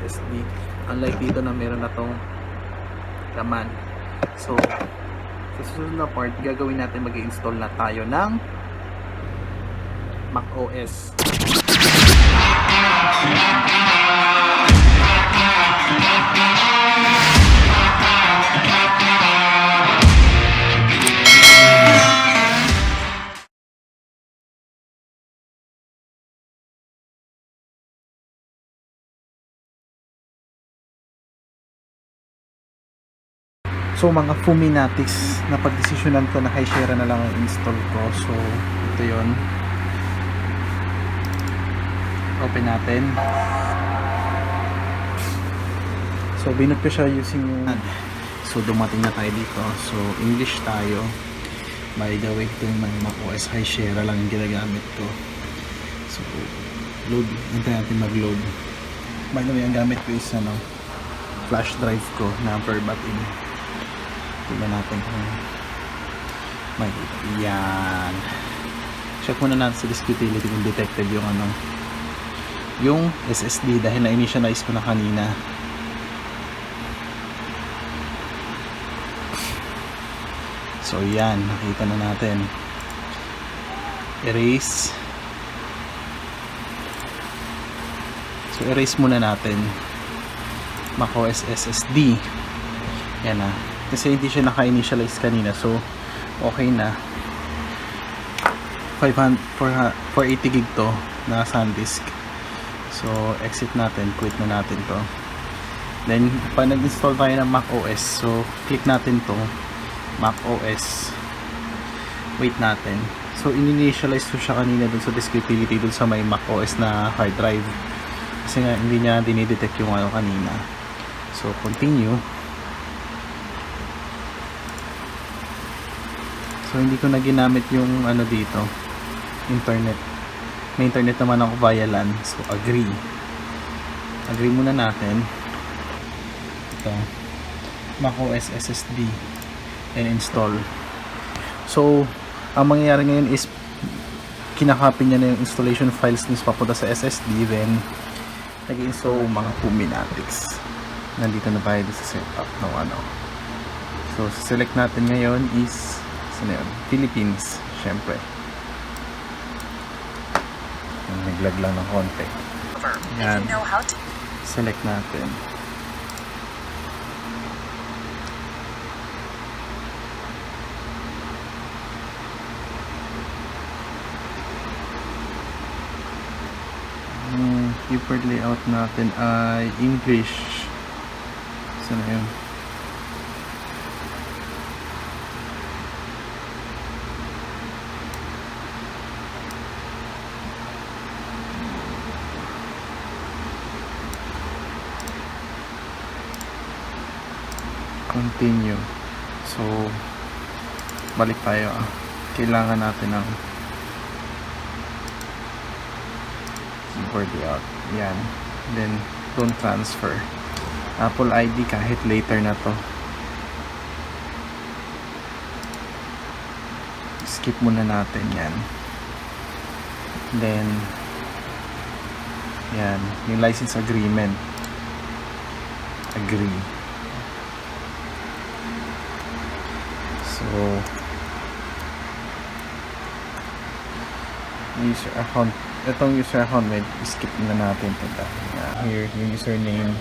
SSD. Unlike dito na meron na tong laman. So sa susunod na part, gagawin natin, mag-install na tayo ng Mac OS. So mga Fuminatics, na pagdesisyonan ko na high-share na lang ang install ko. So ito yon, open natin. So binot ko siya using yung, so dumating na tayo dito. So English tayo. By the way, itong Mac OS high-share lang yung ginagamit ko. So load, hintayin natin mag-load. By the way, ang gamit ko is flash drive ko na verbatim. Tignan natin kung may yan. Check muna natin sa disk utility kung detected yung yung SSD, dahil na-initialize ko na kanina. So yan, nakita na natin. Erase. So erase muna natin macOS SSD. Yan na. Kasi hindi siya naka-initialize kanina, so okay na. 480 gig to na SanDisk. So exit natin, quit na natin to. Then pag nag-install tayo ng Mac OS, so click natin to Mac OS, wait natin. So in-initialize ko siya kanina dun sa disk utility, dun sa may Mac OS na hard drive, kasi nga hindi niya dinidetect yung kanina. So continue. So hindi ko na ginamit yung dito, internet. May internet naman ako via LAN. So agree muna natin. Ito, macOS SSD, and install. So ang mangyayari ngayon is kinakopy niya na yung installation files niya papunta sa SSD, then nag-install mga Fuminatics. Nandito na tayo sa setup ng So select natin ngayon is Philippines, syempre. Naglag lang ng konti. Yan. Select natin. Keyboard layout natin ay English. Saan na yun? Continue. So balik tayo. Kailangan natin ng keyboard layout. Yan. Then don't transfer. Apple ID kahit later na to. Skip muna natin yan. Then yan, yung license agreement. Agree. So user account, itong user account, skip na natin ito. Here yung username,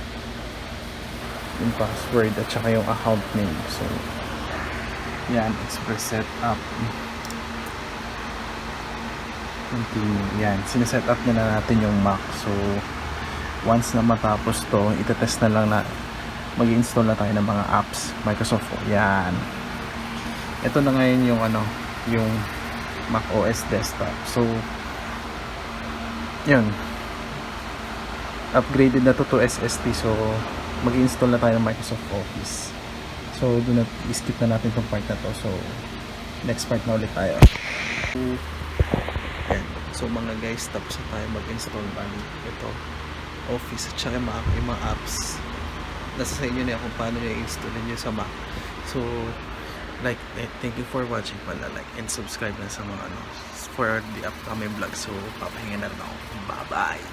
yung password, at saka yung account name. So yan, express setup, continue. Yan, sineset up na natin yung Mac. So once na matapos to, itetest na lang na mag-install na tayo ng mga apps Microsoft. Yan, ito na ngayon yung yung Mac OS desktop. So yun, upgraded na to SSD. So mag-install na tayo ng Microsoft Office. So do not skip na natin itong part na to. So next part na ulit tayo. Yan. So mga guys, tapos na tayo mag-install. Bali ito Office at saka yung mga apps. Nasa sa inyo na kung paano nyo i-install nyo sa Mac. So thank you for watching pala. Like and subscribe na sa mga for the upcoming vlog. So papahinga na rin ako. Bye bye.